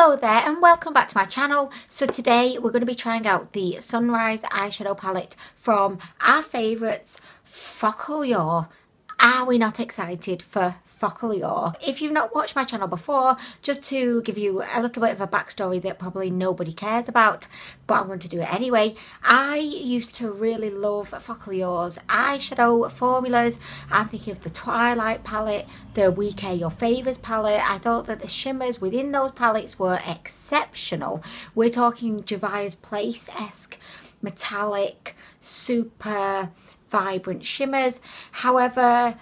Hello there and welcome back to my channel. So today we're going to be trying out the Sunrise eyeshadow palette from our favourites, fOCALLURE. Are we not excited for fOCALLURE? If you've not watched my channel before, just to give you a little bit of a backstory that probably nobody cares about, but I'm going to do it anyway. I used to really love fOCALLURE's eyeshadow formulas. I'm thinking of the Twilight palette, the We Care Your Favours palette. I thought that the shimmers within those palettes were exceptional. We're talking Gervais Place-esque, metallic, super vibrant shimmers. However,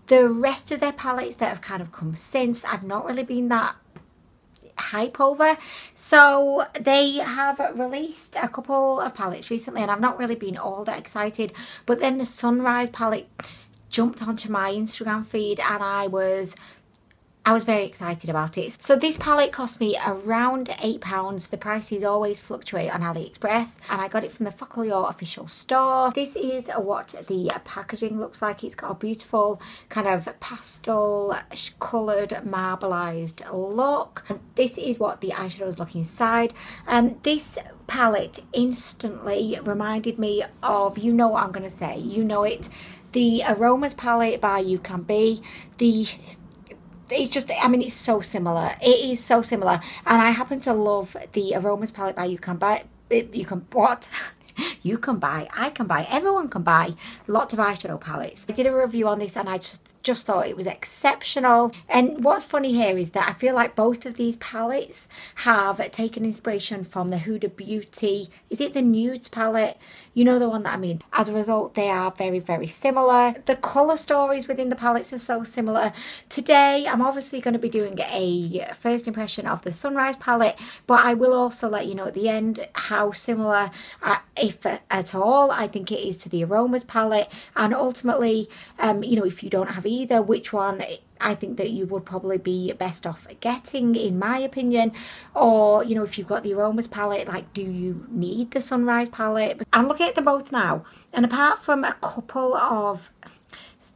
the rest of their palettes that have kind of come since, I've not really been that hype over. So they have released a couple of palettes recently and I've not really been all that excited, but then the Sunrise palette jumped onto my Instagram feed and I was very excited about it. So this palette cost me around £8. The prices always fluctuate on Aliexpress and I got it from the fOCALLURE official store. This is what the packaging looks like. It's got a beautiful kind of pastel coloured marbleized look. And this is what the eyeshadows look inside. This palette instantly reminded me of, you know what I'm going to say, you know it, the Aromas palette by You Can Be. It's just, I mean, it's so similar. It is so similar. And I happen to love the Aromas palette by You Can Buy. You can buy, I can buy, everyone can buy lots of eyeshadow palettes. I did a review on this and I just thought it was exceptional. And what's funny here is that I feel like both of these palettes have taken inspiration from the Huda Beauty, is it the Nudes palette? You know the one that I mean. As a result, they are very, very similar. The colour stories within the palettes are so similar. Today, I'm obviously going to be doing a first impression of the Sunrise palette, but I will also let you know at the end how similar, if at all, I think it is to the Aromas palette. And ultimately, you know, if you don't have either, which one I think that you would probably be best off getting, in my opinion. Or, you know, if you've got the Aromas palette, like, do you need the Sunrise palette? But I'm looking at them both now, and apart from a couple of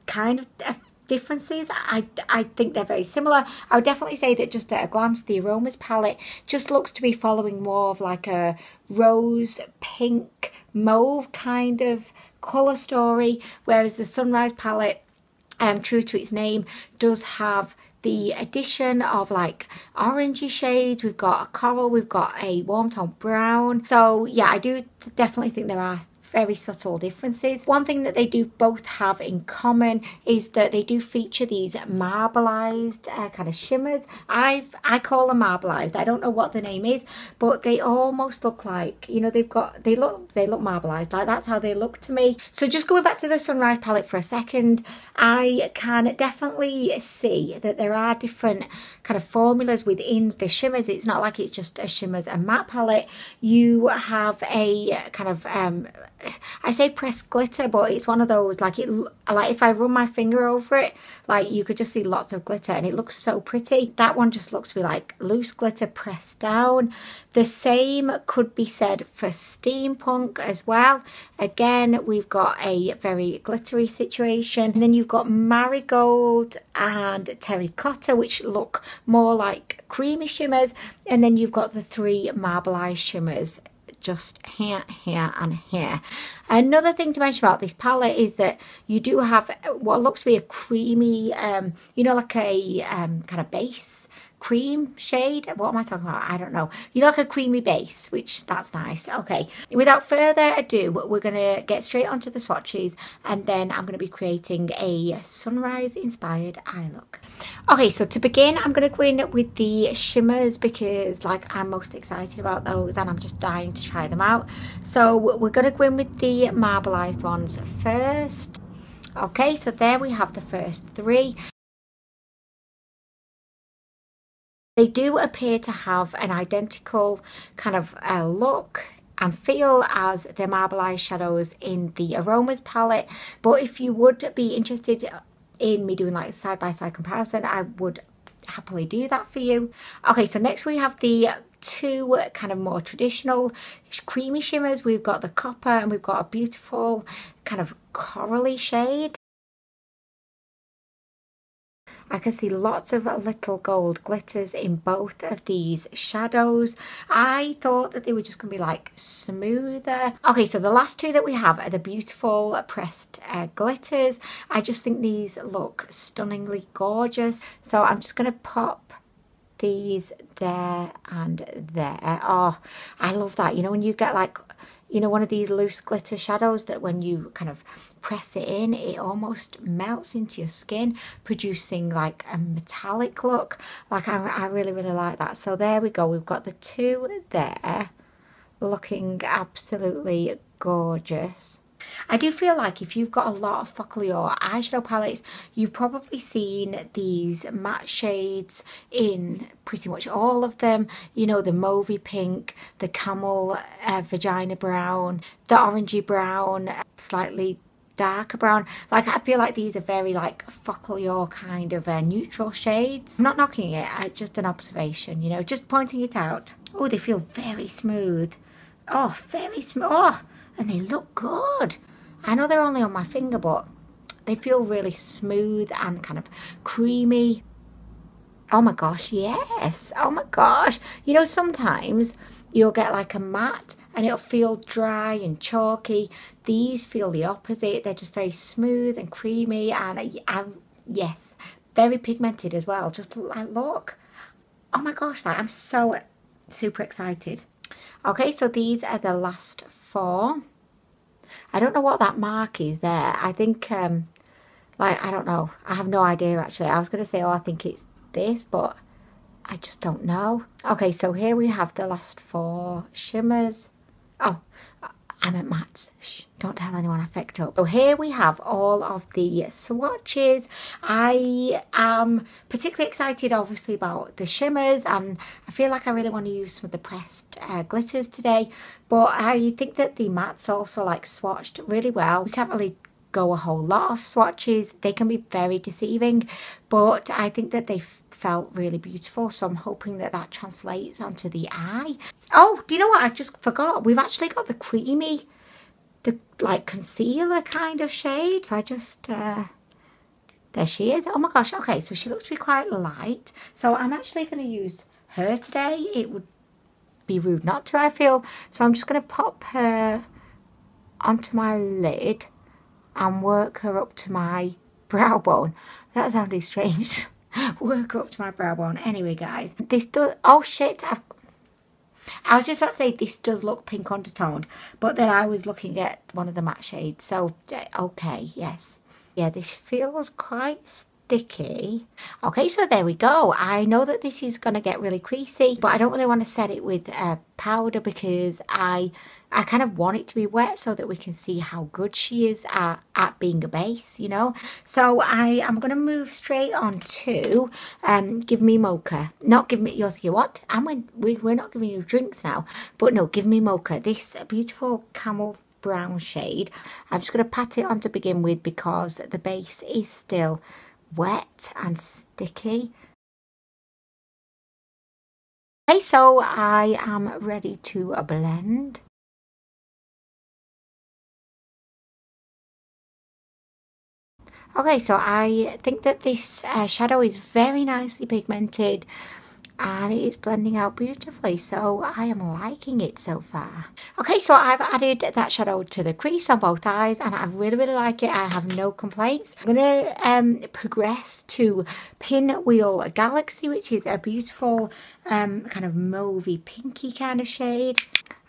kind of differences, I think they're very similar. I would definitely say that just at a glance, the Aromas palette just looks to be following more of like a rose, pink, mauve kind of colour story, whereas the Sunrise palette, true to its name, does have the addition of like orangey shades. We've got a coral, we've got a warm tone brown. So yeah, I do definitely think there are very subtle differences. One thing that they do both have in common is that they do feature these marbleized kind of shimmers. I call them marbleized. I don't know what the name is, but they almost look like, you know, they look marbleized. Like, that's how they look to me. So just going back to the Sunrise palette for a second, I can definitely see that there are different kind of formulas within the shimmers. It's not like it's just a shimmers and matte palette. You have a kind of I say pressed glitter, but it's one of those, like, if I run my finger over it, like, you could just see lots of glitter and it looks so pretty. That one just looks to be like loose glitter pressed down. The same could be said for Steampunk as well. Again, we've got a very glittery situation. And then you've got Marigold and Terracotta, which look more like creamy shimmers. And then you've got the three marbleized shimmers, just here, here and here. Another thing to mention about this palette is that you do have what looks to be a creamy, you know, like a kind of base cream shade. What am I talking about? I don't know. You know, like a creamy base, which that's nice. Okay, without further ado, we're gonna get straight onto the swatches and then I'm gonna be creating a Sunrise inspired eye look. Okay, so to begin, I'm gonna go in with the shimmers because, like, I'm most excited about those and I'm just dying to try them out. So we're gonna go in with the marbleized ones first. Okay, so there we have the first three. They do appear to have an identical kind of look and feel as the marbleized shadows in the Aromas palette. But if you would be interested in me doing like a side-by-side comparison, I would happily do that for you. Okay, so next we have the two kind of more traditional creamy shimmers. We've got the copper and we've got a beautiful kind of corally shade. I can see lots of little gold glitters in both of these shadows. I thought that they were just going to be like smoother. Okay, so the last two that we have are the beautiful pressed glitters. I just think these look stunningly gorgeous. So I'm just going to pop these there and there. Oh, I love that. You know, when you get like, you know, one of these loose glitter shadows that when you kind of press it in, it almost melts into your skin, producing like a metallic look. Like I really, really like that. So there we go. We've got the two there looking absolutely gorgeous. I do feel like if you've got a lot of fOCALLURE eyeshadow palettes, you've probably seen these matte shades in pretty much all of them. You know, the mauvey pink, the camel vagina brown, the orangey brown, slightly darker brown. Like, I feel like these are very like fOCALLURE kind of neutral shades. I'm not knocking it, it's just an observation, you know, just pointing it out. Oh, they feel very smooth. Oh, very smooth. Oh, and they look good. I know they're only on my finger, but they feel really smooth and kind of creamy. Oh my gosh, yes. Oh my gosh. You know, sometimes you'll get like a matte and it'll feel dry and chalky. These feel the opposite. They're just very smooth and creamy and yes, very pigmented as well. Just like, look. Oh my gosh, like, I'm so super excited. Okay, so these are the last four. I don't know what that mark is there. I think, like, I don't know. I have no idea, actually. I was going to say, oh, I think it's this, but I just don't know. Okay, so here we have the last four shimmers. Oh, I'm at mattes. Shh, don't tell anyone I picked up. So here we have all of the swatches. I am particularly excited, obviously, about the shimmers, and I feel like I really want to use some of the pressed glitters today. But I think that the mattes also like swatched really well. We can't really go a whole lot of swatches. They can be very deceiving, but I think that they felt really beautiful, so I'm hoping that that translates onto the eye. Oh, do you know what? I just forgot. We've actually got the creamy, the like concealer kind of shade. So I just, there she is. Oh my gosh. Okay, so she looks to be quite light. So I'm actually going to use her today. It would be rude not to, I feel. So I'm just going to pop her onto my lid and work her up to my brow bone. That sounded strange. Work up to my brow bone. Anyway, guys, this does, oh shit, I was just about to say this does look pink undertoned, but then I was looking at one of the matte shades, so okay, yes. Yeah, this feels quite sticky. Okay, so there we go. I know that this is going to get really creasy, but I don't really want to set it with powder because I kind of want it to be wet so that we can see how good she is at being a base, you know. So I am going to move straight on to Give Me Mocha. Not Give Me, you're thinking, what? We're not giving you drinks now. But no, Give Me Mocha. This beautiful camel brown shade. I'm just going to pat it on to begin with because the base is still wet and sticky. Okay, so I am ready to blend. Okay, so I think that this shadow is very nicely pigmented and it is blending out beautifully, so I am liking it so far. Okay, so I've added that shadow to the crease on both eyes and I really, really like it. I have no complaints. I'm going to progress to Pinwheel Galaxy, which is a beautiful kind of mauvey pinky kind of shade.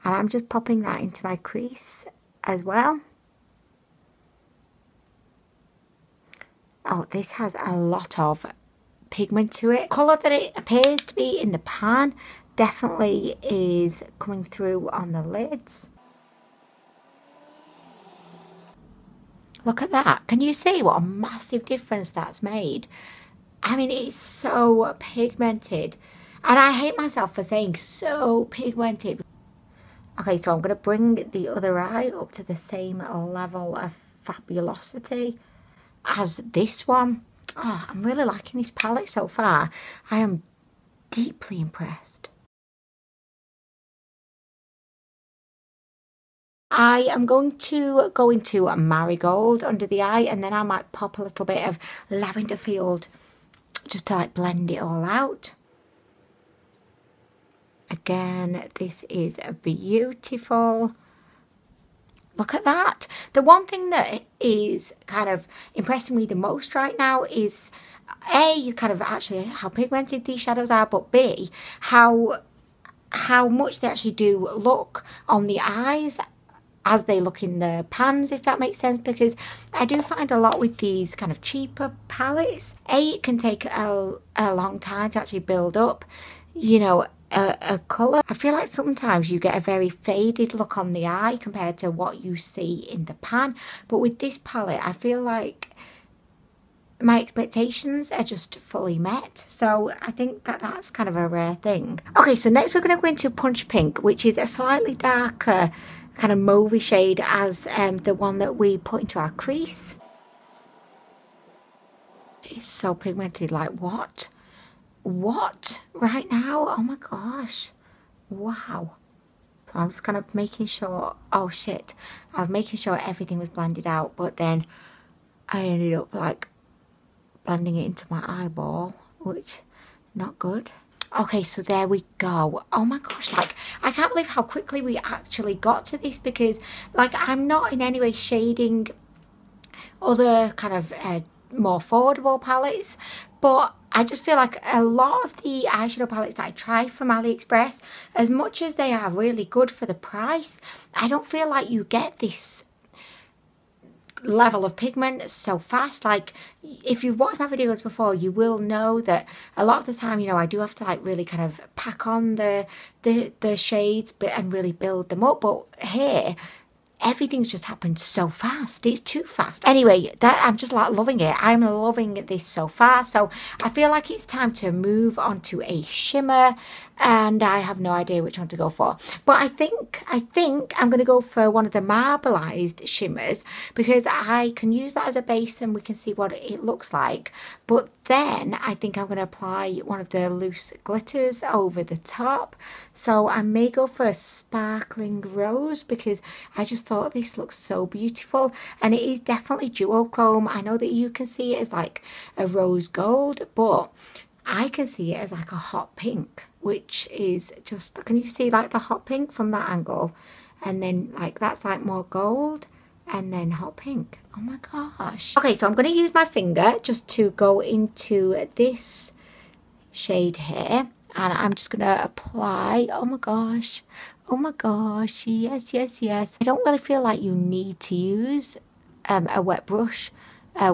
And I'm just popping that into my crease as well. Oh, this has a lot of pigment to it. The colour that it appears to be in the pan definitely is coming through on the lids. Look at that. Can you see what a massive difference that's made? I mean, it's so pigmented. And I hate myself for saying so pigmented. Okay, so I'm going to bring the other eye up to the same level of fabulosity as this one. Oh, I'm really liking this palette so far. I am deeply impressed. I am going to go into Marigold under the eye, and then I might pop a little bit of Lavender Field just to like blend it all out. Again, this is beautiful. Look at that. The one thing that is kind of impressing me the most right now is A, kind of actually how pigmented these shadows are, but B, how much they actually do look on the eyes as they look in the pans, if that makes sense, because I do find a lot with these kind of cheaper palettes, A, it can take a long time to actually build up, you know, a colour. I feel like sometimes you get a very faded look on the eye compared to what you see in the pan, but with this palette I feel like my expectations are just fully met, so I think that that's kind of a rare thing. Okay, so next we're going to go into Punch Pink, which is a slightly darker kind of mauvey shade as the one that we put into our crease. It's so pigmented, like what right now? Oh my gosh, wow. So I'm just kind of making sure, oh shit, I was making sure everything was blended out, but then I ended up like blending it into my eyeball, which not good. Okay, so there we go. Oh my gosh, like I can't believe how quickly we actually got to this, because like I'm not in any way shading other kind of more affordable palettes, but I just feel like a lot of the eyeshadow palettes that I try from Aliexpress, as much as they are really good for the price, I don't feel like you get this level of pigment so fast. Like if you've watched my videos before, you will know that a lot of the time, you know, I do have to like really kind of pack on the shades and really build them up, but here everything's just happened so fast. It's too fast. Anyway, I'm just like loving it. I'm loving this so far. So I feel like it's time to move on to a shimmer, and I have no idea which one to go for. But I think I'm going to go for one of the marbleized shimmers, because I can use that as a base and we can see what it looks like. But then I think I'm going to apply one of the loose glitters over the top. So I may go for a sparkling rose, because I just thought this looks so beautiful, and it is definitely duochrome. I know that you can see it as like a rose gold, but I can see it as like a hot pink, which is just, can you see like the hot pink from that angle? And then like that's like more gold and then hot pink. Oh my gosh. Okay, so I'm going to use my finger just to go into this shade here, and I'm just going to apply. Oh my gosh, yes, yes, yes. I don't really feel like you need to use a wet brush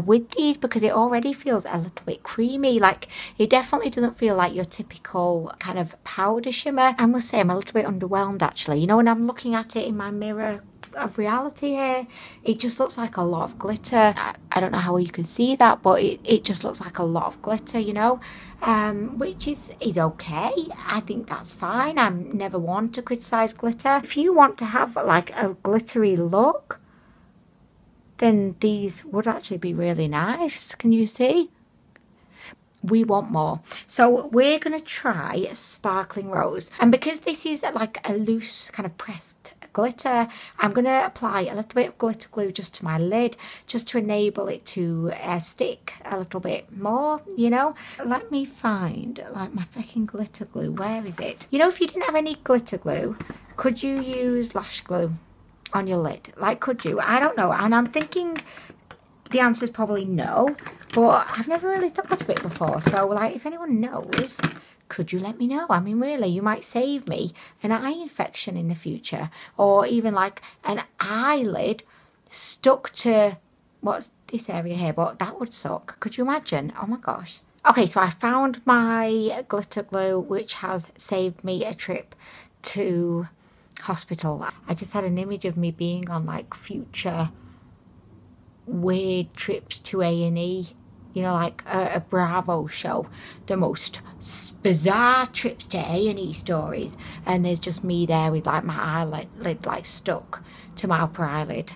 with these, because it already feels a little bit creamy. Like it definitely doesn't feel like your typical kind of powder shimmer. I must say I'm a little bit underwhelmed actually. You know, when I'm looking at it in my mirror of reality here, it just looks like a lot of glitter. I don't know how you can see that, but it just looks like a lot of glitter, you know, which is okay. I think that's fine. I'm never one to criticize glitter. If you want to have like a glittery look, then these would actually be really nice. Can you see? We want more. So we're going to try Sparkling Rose. And because this is like a loose kind of pressed glitter, I'm going to apply a little bit of glitter glue just to my lid, just to enable it to stick a little bit more, you know. Let me find like my fucking glitter glue. Where is it? You know, if you didn't have any glitter glue, could you use lash glue on your lid? Like, could you? I don't know. And I'm thinking the answer is probably no, but I've never really thought of it before. So like, if anyone knows, could you let me know? I mean, really, you might save me an eye infection in the future, or even like an eyelid stuck to what's this area here, but that would suck. Could you imagine? Oh my gosh. Okay, so I found my glitter glue, which has saved me a trip to hospital. I just had an image of me being on like future weird trips to A&E, you know, like a Bravo show, the most bizarre trips to A&E stories, and there's just me there with like my eyelid like stuck to my upper eyelid.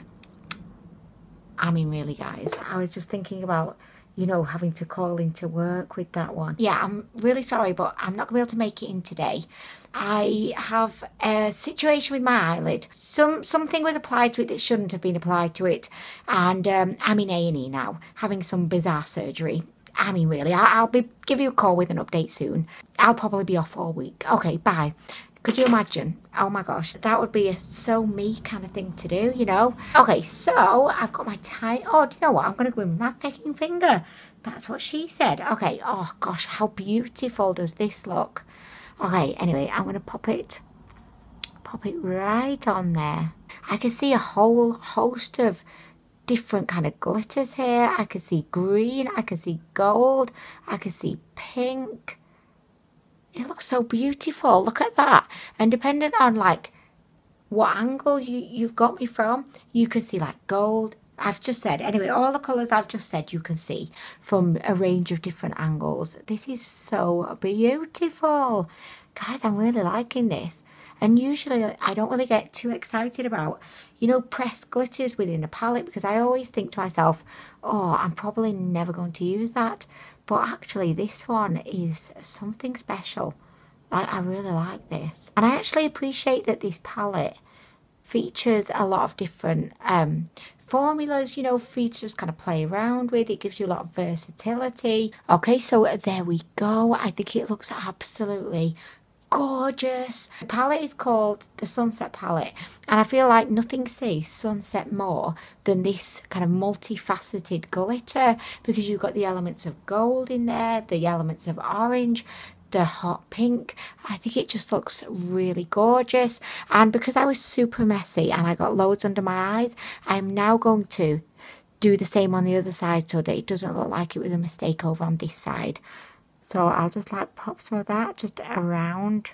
I mean, really guys, I was just thinking about, you know, having to call into work with that one. Yeah, I'm really sorry, but I'm not gonna be able to make it in today. I have a situation with my eyelid. Something was applied to it that shouldn't have been applied to it, and I'm in A&E now, having some bizarre surgery. I mean, really, I'll give you a call with an update soon. I'll probably be off all week. Okay, bye. Could you imagine? Oh my gosh, that would be a so me kind of thing to do, you know? Okay, so I've got my tie. Oh, do you know what? I'm going to go in with my pecking finger. That's what she said. Okay, oh gosh, how beautiful does this look? Okay, anyway, I'm going to pop it right on there. I can see a whole host of different kind of glitters here. I can see green, I can see gold, I can see pink. It looks so beautiful. Look at that. And depending on like what angle you've got me from, you can see like gold. I've just said, anyway, all the colours I've just said you can see from a range of different angles. This is so beautiful. Guys, I'm really liking this. And usually I don't really get too excited about, you know, pressed glitters within a palette, because I always think to myself, oh, I'm probably never going to use that. But actually this one is something special. I really like this. And I actually appreciate that this palette features a lot of different formulas, you know, for you to just kind of play around with. It gives you a lot of versatility. Okay, so there we go. I think it looks absolutely gorgeous. The palette is called the Sunset palette, and I feel like nothing says sunset more than this kind of multifaceted glitter, because you've got the elements of gold in there, the elements of orange, the hot pink. I think it just looks really gorgeous. And because I was super messy and I got loads under my eyes, I'm now going to do the same on the other side so that it doesn't look like it was a mistake over on this side. So I'll just like pop some of that just around.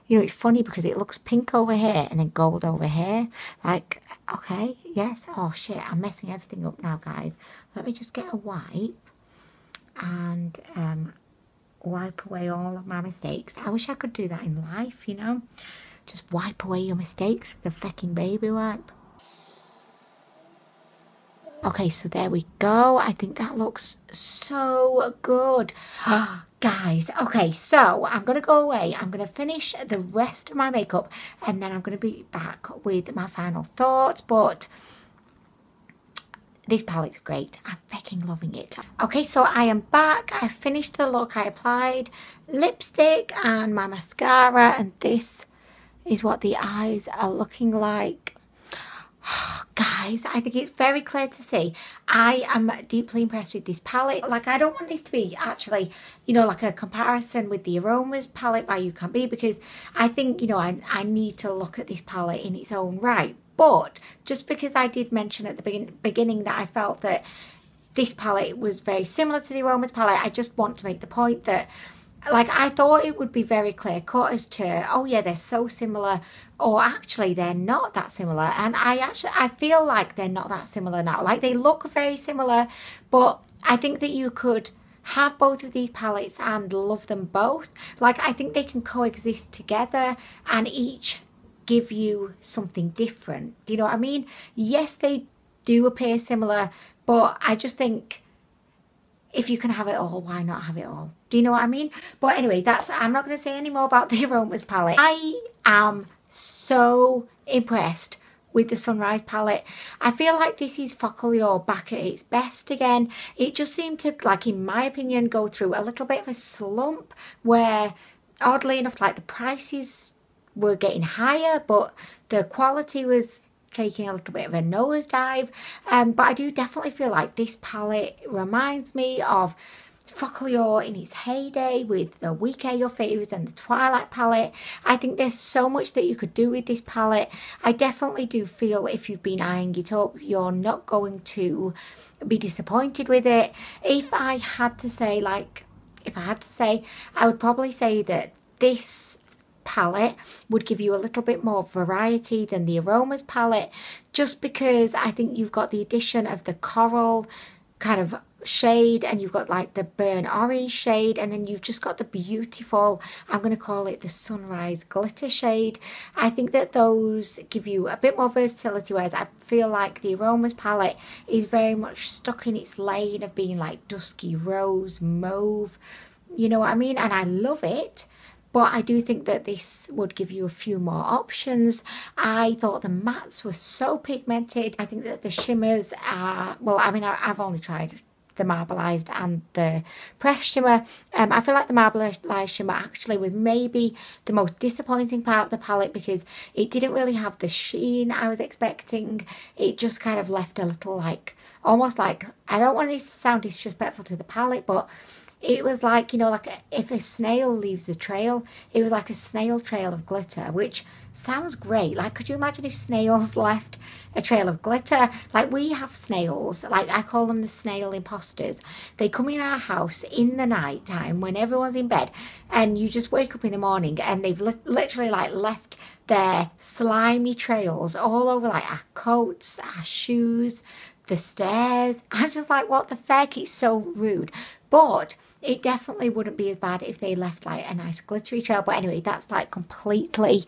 You know, it's funny because it looks pink over here and then gold over here. Like, okay, yes. Oh shit, I'm messing everything up now, guys. Let me just get a wipe and wipe away all of my mistakes. I wish I could do that in life, you know. Just wipe away your mistakes with a fucking baby wipe. Okay, so there we go. I think that looks so good. Guys, okay, so I'm going to go away. I'm going to finish the rest of my makeup and then I'm going to be back with my final thoughts. But this palette's great. I'm fucking loving it. Okay, so I am back. I finished the look. I applied lipstick and my mascara, and this is what the eyes are looking like. Guys, I think it's very clear to see. I am deeply impressed with this palette. Like, I don't want this to be actually, you know, like a comparison with the Aromas palette by You Can Be, because I think, you know, I need to look at this palette in its own right. But just because I did mention at the beginning that I felt that this palette was very similar to the Aromas palette, I just want to make the point that, like, I thought it would be very clear cut as to, oh yeah, they're so similar, or actually they're not that similar. And I feel like they're not that similar now. Like, they look very similar, but I think that you could have both of these palettes and love them both. Like, I think they can coexist together and each give you something different. Do you know what I mean? Yes, they do appear similar, but I just think if you can have it all, why not have it all? Do you know what I mean? But anyway, I'm not going to say any more about the Aromas palette. I am so impressed with the Sunrise palette. I feel like this is fOCALLURE back at its best again. It just seemed to, like, in my opinion, go through a little bit of a slump where, oddly enough, like, the prices were getting higher, but the quality was taking a little bit of a nosedive. But I do definitely feel like this palette reminds me of fOCALLURE in its heyday with the Week Air Your Favours and the Twilight palette. I think there's so much that you could do with this palette. I definitely do feel if you've been eyeing it up, you're not going to be disappointed with it. If I had to say, I would probably say that this palette would give you a little bit more variety than the Aromas palette, just because I think you've got the addition of the coral kind of shade, and you've got like the burnt orange shade, and then you've just got the beautiful, I'm going to call it the Sunrise glitter shade. I think that those give you a bit more versatility, whereas I feel like the Aromas palette is very much stuck in its lane of being like dusky rose mauve, you know what I mean? And I love it, but I do think that this would give you a few more options. I thought the mattes were so pigmented. I think that the shimmers are, well, I mean, I've only tried the Marbleized and the pressed shimmer. I feel like the Marbleized shimmer actually was maybe the most disappointing part of the palette because it didn't really have the sheen I was expecting. It just kind of left a little like, almost like, I don't want this to sound disrespectful to the palette, but it was like, you know, like if a snail leaves a trail, it was like a snail trail of glitter, which sounds great. Like, could you imagine if snails left a trail of glitter? Like, we have snails, like I call them the snail imposters. They come in our house in the night time when everyone's in bed, and you just wake up in the morning and they've literally like left their slimy trails all over like our coats, our shoes, the stairs. I'm just like, what the feck? It's so rude. But it definitely wouldn't be as bad if they left like a nice glittery trail. But anyway, that's like completely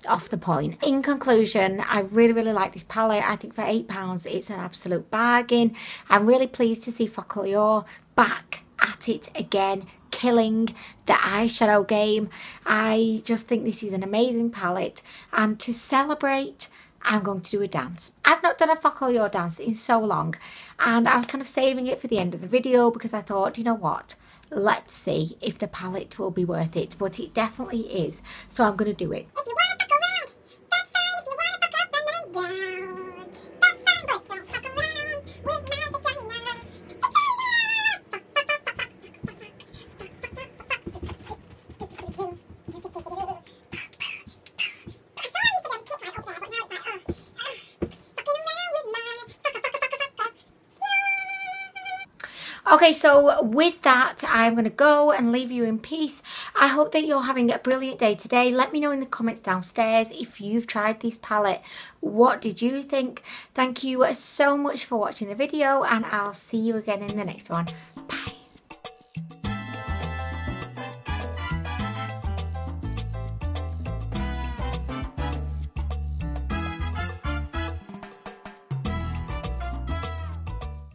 off the point. In conclusion, I really like this palette. I think for £8 it's an absolute bargain. I'm really pleased to see fOCALLURE back at it again, killing the eyeshadow game. I just think this is an amazing palette, and to celebrate, I'm going to do a dance. I've not done a fOCALLURE dance in so long, and I was kind of saving it for the end of the video because I thought, you know what, let's see if the palette will be worth it. But it definitely is, so I'm going to do it. If you want to fuck around, that's fine. If you want to fuck up and then down, that's fine. But don't fuck around with my vagina. Okay, so with that, I'm going to go and leave you in peace. I hope that you're having a brilliant day today. Let me know in the comments downstairs if you've tried this palette. What did you think? Thank you so much for watching the video, and I'll see you again in the next one.